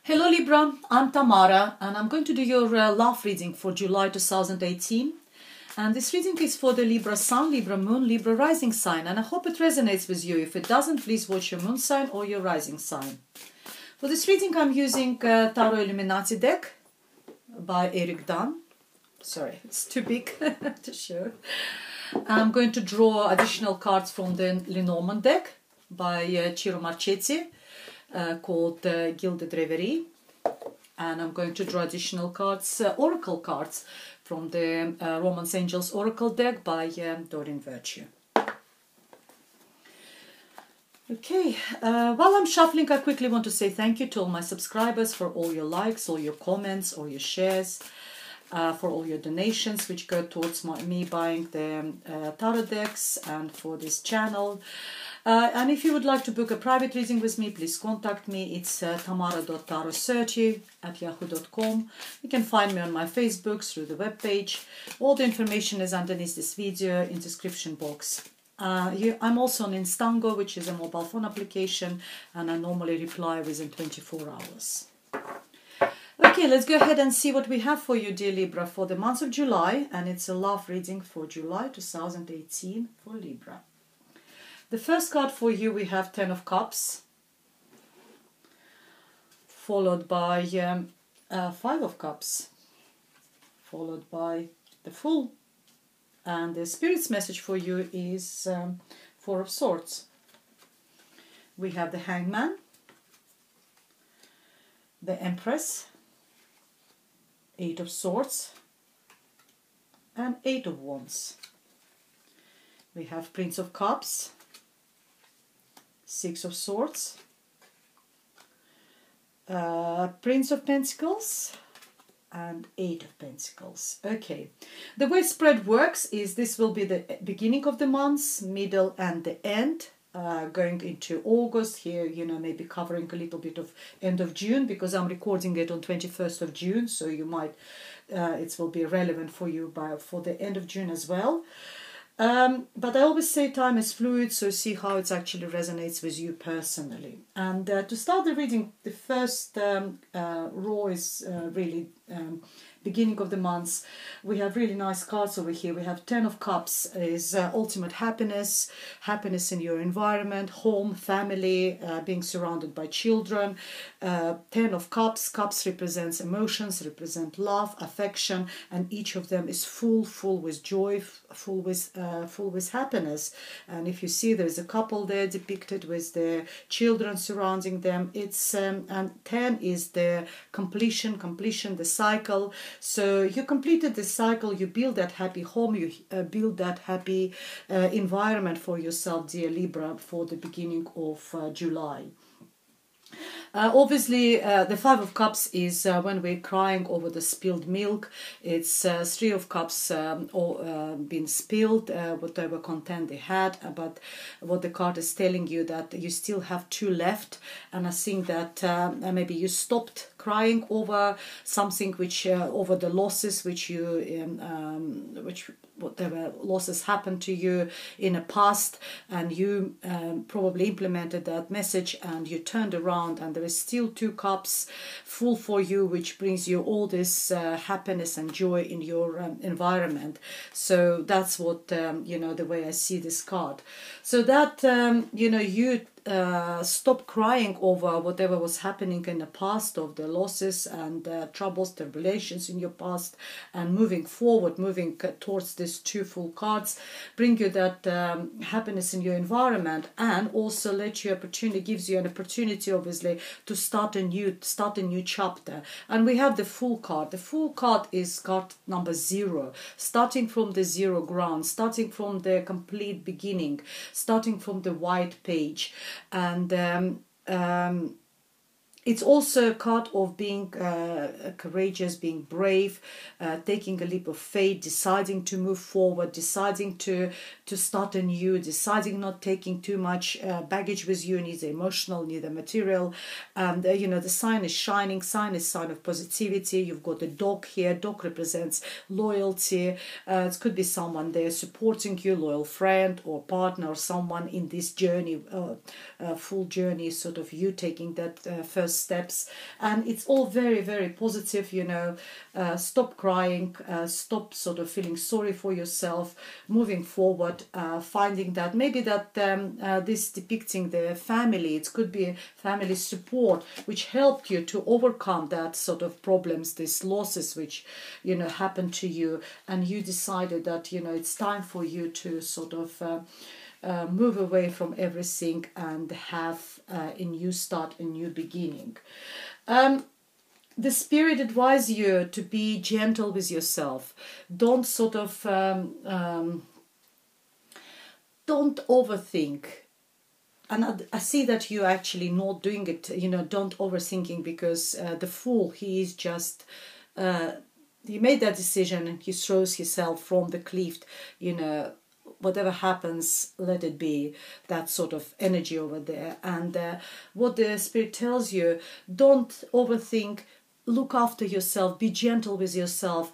Hello Libra, I'm Tamara and I'm going to do your love reading for July 2018. And this reading is for the Libra Sun, Libra Moon, Libra Rising sign, and I hope it resonates with you. If it doesn't, please watch your Moon sign or your Rising sign. For this reading I'm using Tarot Illuminati deck by Eric Dunn. Sorry, it's too big to show. I'm going to draw additional cards from the Lenormand deck by Ciro Marchetti. Called Gilded Reverie, and I'm going to draw additional cards, oracle cards from the Romance Angels Oracle deck by Doreen Virtue. Okay, while I'm shuffling, I quickly want to say thank you to all my subscribers for all your likes, all your comments, all your shares, for all your donations which go towards me buying the tarot decks and for this channel. And if you would like to book a private reading with me, please contact me. It's tamara.tarot30@yahoo.com. You can find me on my Facebook through the webpage. All the information is underneath this video in the description box. I'm also on Instango, which is a mobile phone application, and I normally reply within 24 hours. Okay, let's go ahead and see what we have for you, dear Libra, for the month of July, and it's a love reading for July 2018 for Libra. The first card for you, we have Ten of Cups, followed by Five of Cups, followed by the Fool, and the Spirit's message for you is Four of Swords. We have the Hangman, the Empress, Eight of Swords, and Eight of Wands. We have Prince of Cups, Six of Swords, Prince of Pentacles, and Eight of Pentacles. Okay, the way spread works is this will be the beginning of the month, middle and the end, going into August here, you know, maybe covering a little bit of end of June, because I'm recording it on 21st of June, so you might, it will be relevant for you for the end of June as well. But I always say time is fluid, so see how it actually resonates with you personally. And to start the reading, the first row is really beginning of the month. We have really nice cards over here. We have Ten of Cups is ultimate happiness, happiness in your environment, home, family, being surrounded by children. Ten of Cups, cups represents emotions, represent love, affection, and each of them is full with joy, full with happiness. And if you see, there's a couple there depicted with their children surrounding them. It's and 10 is the completion, the cycle. So you completed the cycle, you build that happy home, you build that happy environment for yourself, dear Libra, for the beginning of July. Obviously, the Five of Cups is when we're crying over the spilled milk. It's Three of Cups been spilled, whatever content they had. But what the card is telling you that you still have two left, and I think that maybe you stopped crying over something which over the losses which you whatever losses happened to you in the past, and you probably implemented that message and you turned around, and there is still two cups full for you, which brings you all this happiness and joy in your environment. So that's what you know, the way I see this card. So that you know, you stop crying over whatever was happening in the past, of the losses and troubles, tribulations in your past, and moving forward, moving towards these two full cards, bring you that happiness in your environment, and also let you gives you an opportunity, obviously, to start a new chapter. And we have the Fool card. The Fool card is card number 0, starting from the zero ground, starting from the complete beginning, starting from the white page. And it's also a card of being courageous, being brave, taking a leap of faith, deciding to move forward, deciding to start anew, deciding not taking too much baggage with you, neither emotional, neither material. And you know, the sign is shining, sign is sign of positivity. You've got a dog here. Dog represents loyalty. It could be someone there supporting you, loyal friend or partner, or someone in this journey, full journey, sort of you taking that first steps, and it's all very, very positive, you know. Stop crying, stop sort of feeling sorry for yourself, moving forward, finding that maybe that this depicting the family, it could be a family support which helped you to overcome that sort of problems, these losses which, you know, happened to you, and you decided that, you know, it's time for you to sort of move away from everything and have a new start, a new beginning. The spirit advises you to be gentle with yourself. Don't sort of don't overthink. And I see that you're actually not doing it, you know, don't overthinking, because the fool, he is just, he made that decision and he throws himself from the cliff, you know, whatever happens, let it be, that sort of energy over there. And what the spirit tells you, don't overthink, look after yourself, be gentle with yourself,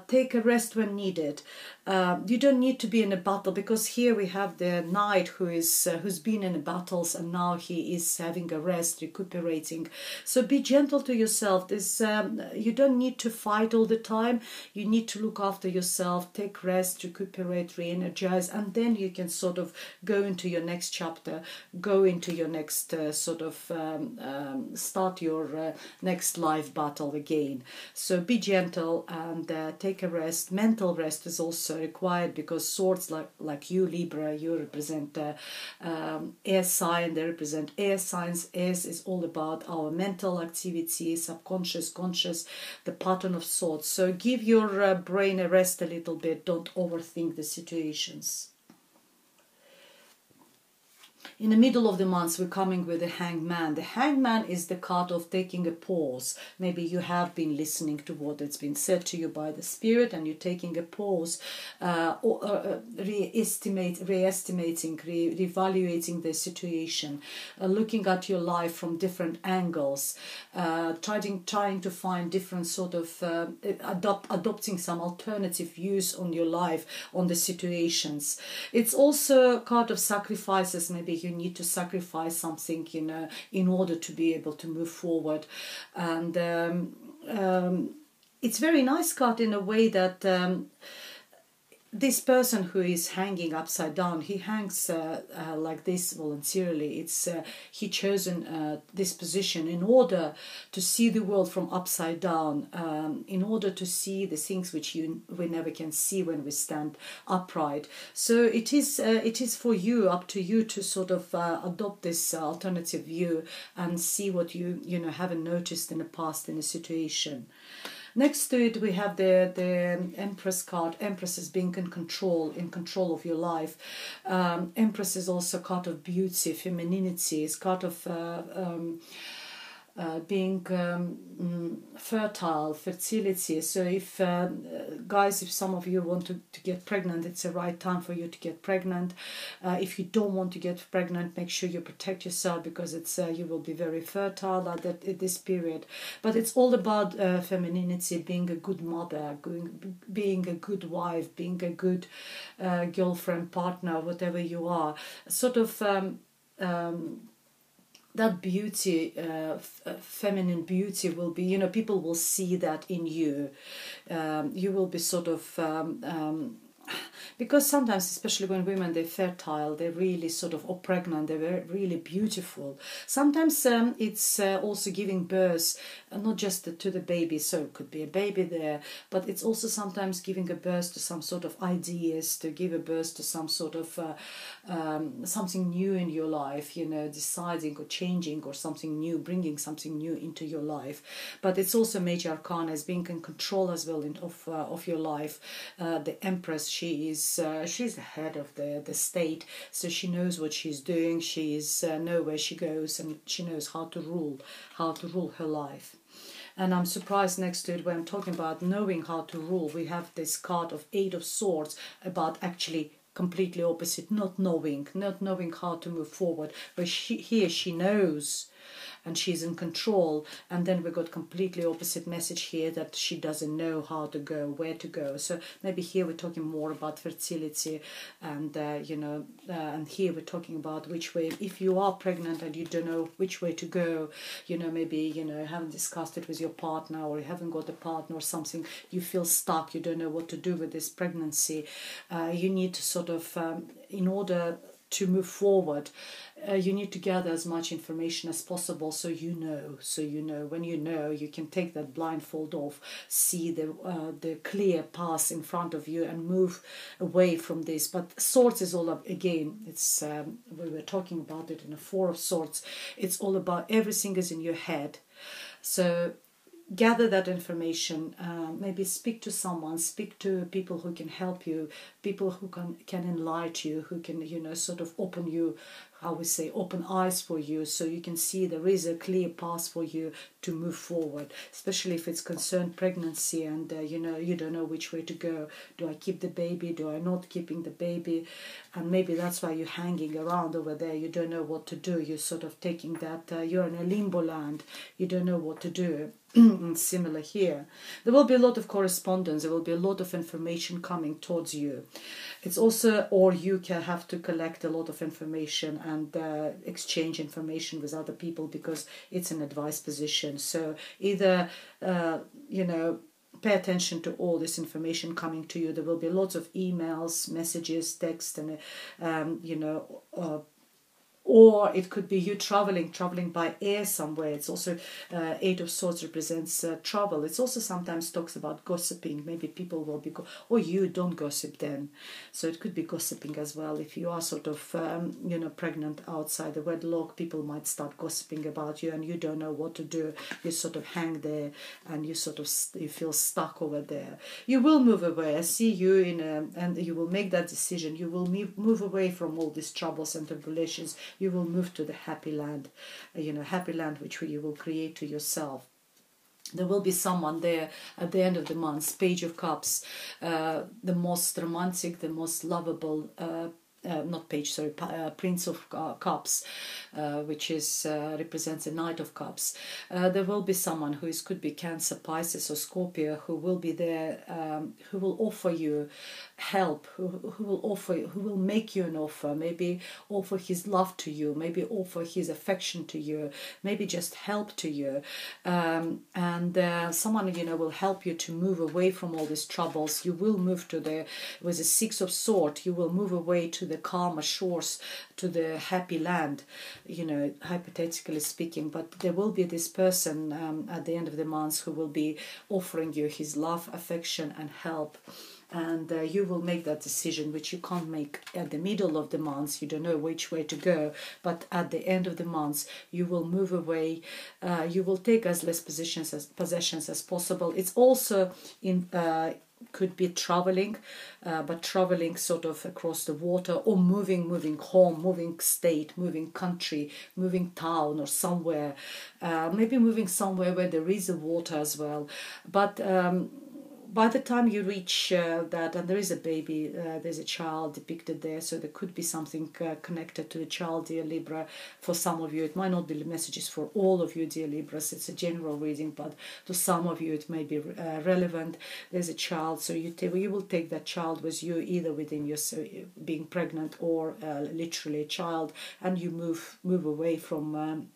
take a rest when needed. You don't need to be in a battle, because here we have the knight who is who's been in the battles and now he is having a rest, recuperating. So be gentle to yourself. This you don't need to fight all the time. You need to look after yourself, take rest, recuperate, re-energize, and then you can sort of go into your next chapter, go into your next sort of start your next life battle again. So be gentle and take a rest. Mental rest is also required, because swords like you, Libra, you represent air sign, they represent air signs. Air is all about our mental activity, subconscious, conscious, the pattern of thoughts. So give your brain a rest a little bit, don't overthink the situations. In the middle of the month, we're coming with the Hangman. The Hangman is the card of taking a pause. Maybe you have been listening to what has been said to you by the spirit, and you're taking a pause, reevaluating the situation, looking at your life from different angles, trying to find different sort of adopting some alternative views on your life, on the situations. It's also a card of sacrifices. Maybe you need to sacrifice something, you know, in order to be able to move forward. And it's very nice card in a way that this person who is hanging upside down, he hangs like this voluntarily. It's he chosen this position in order to see the world from upside down, in order to see the things which we never can see when we stand upright. So it is for you, up to you to sort of adopt this alternative view and see what you haven't noticed in the past in a situation. Next to it, we have the Empress card. Empress is being in control of your life. Empress is also a card of beauty, femininity. It's card of being fertile, fertility. So if guys, if some of you want to get pregnant, it's the right time for you to get pregnant. If you don't want to get pregnant, make sure you protect yourself, because it's you will be very fertile at this period. But it's all about femininity, being a good mother, being a good wife, being a good girlfriend, partner, whatever you are. Sort of that beauty, feminine beauty will be, people will see that in you. You will be sort of, because sometimes, especially when women, they're fertile, they're really sort of, or pregnant, they're really beautiful. Sometimes it's also giving birth, not just to the baby, so it could be a baby there, but it's also sometimes giving a birth to some sort of ideas, to give a birth to some sort of something new in your life, deciding or changing or something new, bringing something new into your life. But it's also major arcana as being in control as well of your life. The Empress, she's the head of the state, so she knows what she's doing. She's know where she goes, and she knows how to rule her life. And I'm surprised next to it, when I'm talking about knowing how to rule, we have this card of Eight of Swords, about actually completely opposite, not knowing how to move forward. But she knows, and she's in control. And then we got completely opposite message here, that she doesn't know how to go, where to go. So maybe here we're talking more about fertility, and and here we're talking about which way, if you are pregnant and you don't know which way to go, maybe you haven't discussed it with your partner, or you haven't got a partner or something, you feel stuck, you don't know what to do with this pregnancy. You need to sort of, in order to move forward, you need to gather as much information as possible, so when you can take that blindfold off, see the clear path in front of you, and move away from this. But Swords is all up again, it's we were talking about it in a Four of Swords, it's all about everything is in your head. So gather that information, maybe speak to someone, speak to people who can help you, people who can enlighten you, who can sort of open you, how we say, open eyes for you, so you can see there is a clear path for you to move forward, especially if it's concerned pregnancy, and you don't know which way to go. Do I keep the baby? Do I not keeping the baby? And maybe that's why you're hanging around over there, you don't know what to do, you're sort of taking that, you're in a limbo land, you don't know what to do. Similar here, there will be a lot of correspondence, there will be a lot of information coming towards you. It's also, or you can have to collect a lot of information and exchange information with other people, because it's an advice position. So either pay attention to all this information coming to you. There will be lots of emails, messages, text, and or it could be you traveling by air somewhere. It's also, Eight of Swords represents travel. It's also sometimes talks about gossiping. Maybe people will be, or you don't gossip then. So it could be gossiping as well. If you are sort of, pregnant outside the wedlock, people might start gossiping about you, and you don't know what to do. You sort of hang there, and you feel stuck over there. You will move away. I see you and you will make that decision. You will move away from all these troubles and tribulations. You will move to the happy land, happy land which you will create to yourself. There will be someone there at the end of the month. Page of Cups, the most romantic, the most lovable, Prince of Cups, which represents the Knight of Cups. There will be someone could be Cancer, Pisces, or Scorpio, who will be there, who will offer you help, who will make you an offer, maybe offer his love to you, maybe offer his affection to you, maybe just help to you, and someone will help you to move away from all these troubles. You will move with the Six of Swords, you will move away to the calmer shores, to the happy land, hypothetically speaking. But there will be this person at the end of the month who will be offering you his love, affection, and help. And you will make that decision, which you can't make at the middle of the month. You don't know which way to go, but at the end of the month you will move away. You will take as less possessions as possible. It's also could be traveling, but traveling sort of across the water, or moving home, moving state, moving country, moving town, or somewhere, maybe moving somewhere where there is a water as well. But by the time you reach that, and there is a baby, there's a child depicted there, so there could be something connected to the child, dear Libra. For some of you, it might not be the messages for all of you, dear Libras. It's a general reading, but to some of you it may be relevant. There's a child, so you will take that child with you, either within your being pregnant, or literally a child, and you move away from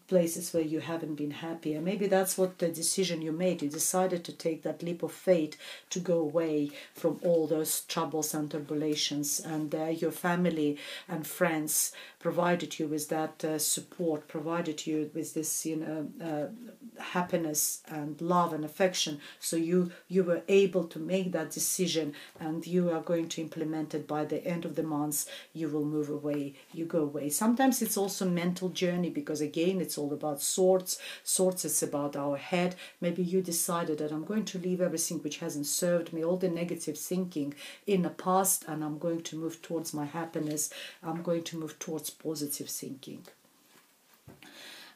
places where you haven't been happy. And maybe that's what the decision you made. You decided to take that leap of faith to go away from all those troubles and tribulations, and your family and friends provided you with that support, provided you with this happiness and love and affection, so you were able to make that decision, and you are going to implement it. By the end of the month you will move away, you go away. Sometimes it's also mental journey, because again it's all about swords. It's about our head. Maybe you decided that I'm going to leave everything which hasn't served me, all the negative thinking in the past, and I'm going to move towards my happiness. I'm going to move towards positive thinking.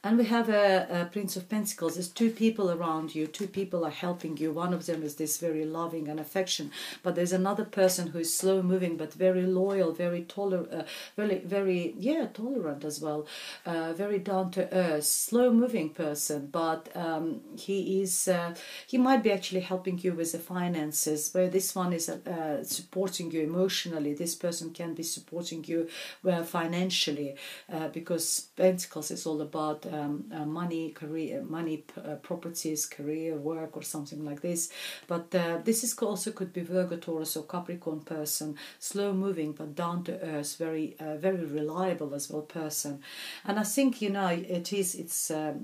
And we have a Prince of Pentacles. There's two people around you. Two people are helping you. One of them is this very loving and affection. But there's another person who is slow moving but very loyal, very tolerant, tolerant as well. Very down to earth, slow moving person. But he might be actually helping you with the finances. Where this one is supporting you emotionally. This person can be supporting you financially, because Pentacles is all about money, career, properties, career, work, or something like this. But this is also could be Virgo, Taurus, or Capricorn person, slow moving but down to earth, very reliable as well person. And I think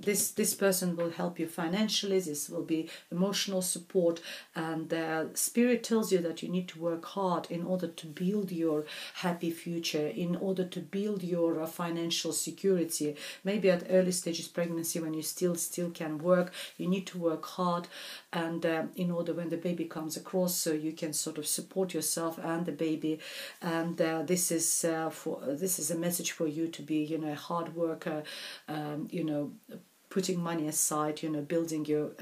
this person will help you financially. This will be emotional support, and Spirit tells you that you need to work hard in order to build your happy future, in order to build your financial security. Maybe at early stages pregnancy, when you still can work, you need to work hard, and in order when the baby comes across, so you can sort of support yourself and the baby. And this is a message for you to be a hard worker, putting money aside, building your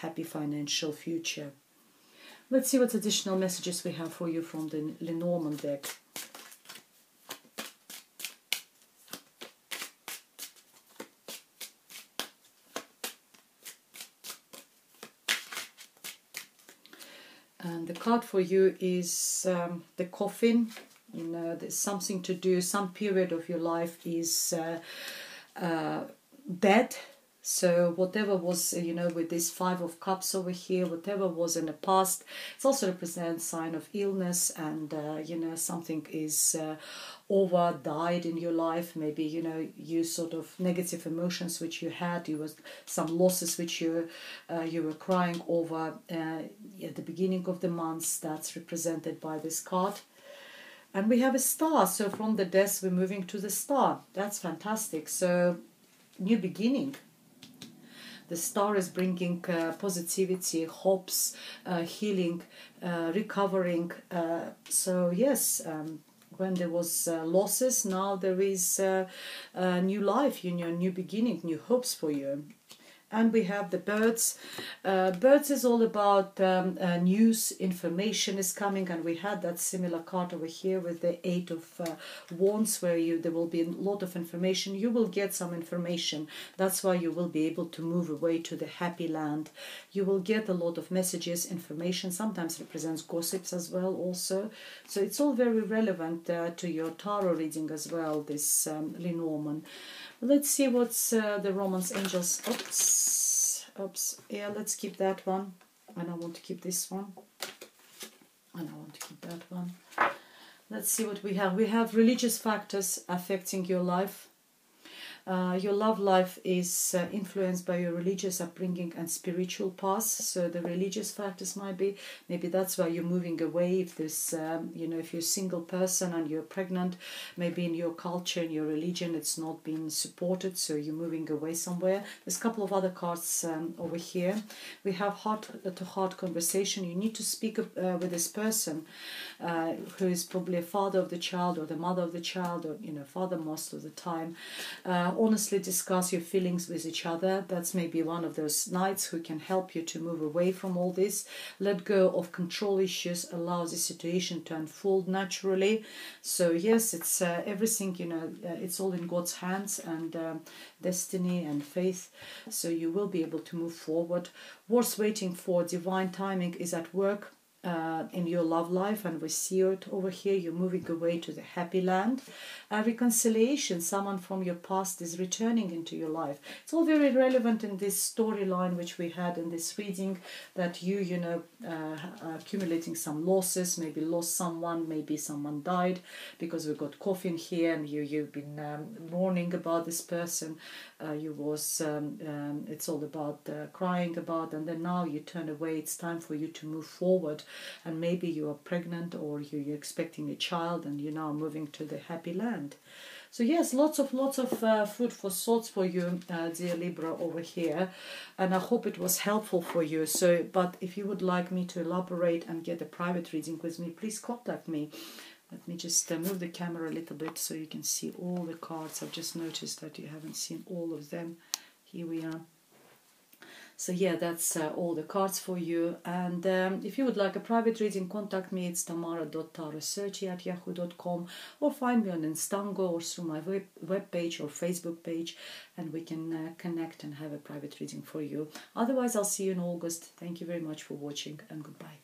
happy financial future. Let's see what additional messages we have for you from the Lenormand deck. And the card for you is the Coffin. There's something to do. Some period of your life is dead. So whatever was, with this Five of Cups over here, whatever was in the past, it also represents sign of illness, and something is over, died in your life. Maybe you sort of negative emotions which you had, some losses which you were crying over at the beginning of the month. That's represented by this card. And we have a star. So from the death we're moving to the star. That's fantastic. So new beginning. The star is bringing positivity, hopes, healing, recovering. So yes, when there was losses, now there is new life, new beginning, new hopes for you. And we have the birds. Birds is all about news, information is coming, and we had that similar card over here with the Eight of Wands, where there will be a lot of information. You will get some information. That's why you will be able to move away to the happy land. You will get a lot of messages, information. Sometimes represents gossips as well also. So it's all very relevant to your tarot reading as well, this Lenormand. Let's see what's the Romance Angels. Oops. Yeah, let's keep that one. And I want to keep this one. And I want to keep that one. Let's see what we have. We have religious factors affecting your life. Your love life is influenced by your religious upbringing and spiritual past. So the religious factors might be, maybe that's why you're moving away. If there's, if you're a single person and you're pregnant, maybe in your culture, in your religion, it's not being supported, so you're moving away somewhere. There's a couple of other cards over here. We have heart-to-heart conversation. You need to speak with this person who is probably a father of the child or the mother of the child, or father most of the time. Honestly discuss your feelings with each other. That's maybe one of those nights who can help you to move away from all this. Let go of control issues. Allow the situation to unfold naturally. So yes, it's everything, it's all in God's hands, and destiny and faith. So you will be able to move forward. What's waiting for divine timing is at work. In your love life, and we see it over here. You're moving away to the happy land. Reconciliation, someone from your past is returning into your life. It's all very relevant in this storyline which we had in this reading, that you accumulating some losses, maybe lost someone, maybe someone died, because we've got coffin here, and you've been mourning about this person. It's all about crying about, and then now you turn away. It's time for you to move forward. And maybe you are pregnant, or you're expecting a child, and you're now moving to the happy land. So yes, lots of food for thoughts for you, dear Libra, over here, and I hope it was helpful for you. So, but if you would like me to elaborate and get a private reading with me, please contact me. Let me just move the camera a little bit so you can see all the cards. I've just noticed that you haven't seen all of them. Here we are. So yeah, that's all the cards for you. And if you would like a private reading, contact me. It's tamara.tarosearchy@yahoo.com, or find me on Instango or through my web page or Facebook page, and we can connect and have a private reading for you. Otherwise, I'll see you in August. Thank you very much for watching, and goodbye.